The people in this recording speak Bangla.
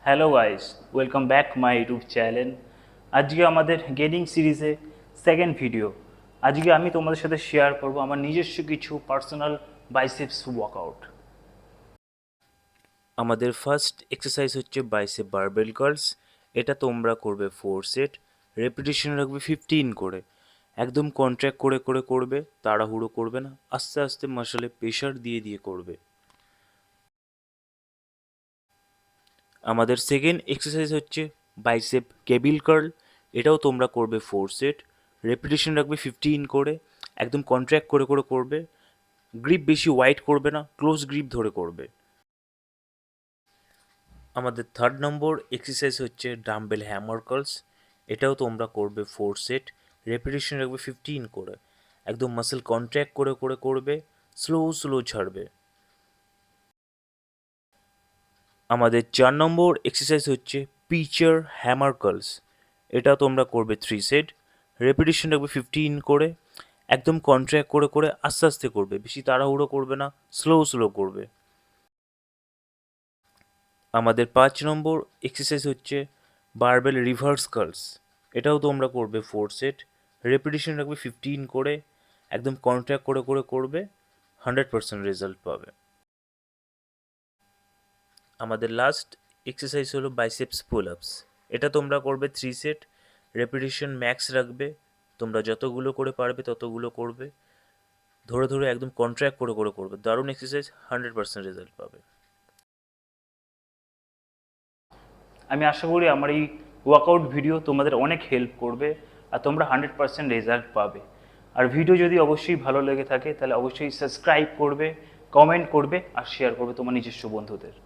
Hello guys, welcome back my YouTube channel. আজকে আমাদের গেমিং সিরিজে সেকেন্ড ভিডিও। আজকে আমি তোমাদের সাথে শেয়ার করব আমার নিজস্ব কিছু পার্সোনাল বাইসেপস ওয়ার্কআউট। আমাদের ফার্স্ট এক্সারসাইজ হচ্ছে বাইসেপ বারবেল কার্লস। এটা তোমরা করবে 4 সেট, রেপিটেশন রাখবে 15 করে। একদম কন্ট্রাক্ট করে করে করবে, তাড়াহুড়ো করবে না, আস্তে আস্তে মাসলে প্রেশার দিয়ে দিয়ে করবে। আমাদের সেকেন্ড এক্সারসাইজ হচ্ছে বাইসেপ কেবিল কার্ল। এটাও তোমরা করবে 4 সেট, রেপিটেশন রাখবে 15 করে। একদম কন্ট্রাক্ট করে করে করবে, গ্রিপ বেশি ওয়াইড করবে না, ক্লোজ গ্রিপ ধরে করবে। আমাদের থার্ড নম্বর এক্সারসাইজ হচ্ছে ডাম্বেল হ্যামার কার্লস। এটাও তোমরা করবে 4 সেট, রেপিটেশন রাখবে 15 করে। একদম মাসেল কন্ট্রাক্ট করে করে করবে, স্লো স্লো ছাড়বে। আমাদের 4 নম্বর এক্সারসাইজ হচ্ছে পিচার হ্যামার কার্লস। এটা তোমরা করবে 3 সেট, রেপিটেশন রাখবে 15 করে। একদম কন্ট্রাক্ট করে করে আস্তে আস্তে করবে, বেশি তাড়াহুড়ো করবে না, স্লো স্লো করবে। আমাদের 5 নম্বর এক্সারসাইজ হচ্ছে বারবেল রিভার্স কার্লস। এটাও তোমরা করবে 4 সেট, রেপিটেশন রাখবে 15 করে। একদম কন্ট্রাক্ট করে করে করবে, 100% রেজাল্ট পাবে। আমাদের লাস্ট এক্সারসাইজ হলো বাইসেপস পুল আপস। এটা তোমরা করবে 3 সেট, রেপিটেশন ম্যাক্স রাখবে। তোমরা যতগুলো করে পারবে ততগুলো করবে, ধরে ধরে একদম কন্ট্রাক্ট করে করে করবে। দারুণ এক্সারসাইজ, 100% রেজাল্ট পাবে। আমি আশা করি আমার এই ওয়ার্কআউট ভিডিও তোমাদের অনেক হেল্প করবে আর তোমরা 100% রেজাল্ট পাবে। আর ভিডিও যদি অবশ্যই ভালো লেগে থাকে তাহলে অবশ্যই সাবস্ক্রাইব করবে, কমেন্ট করবে আর শেয়ার করবে তোমার নিজস্ব বন্ধুদের।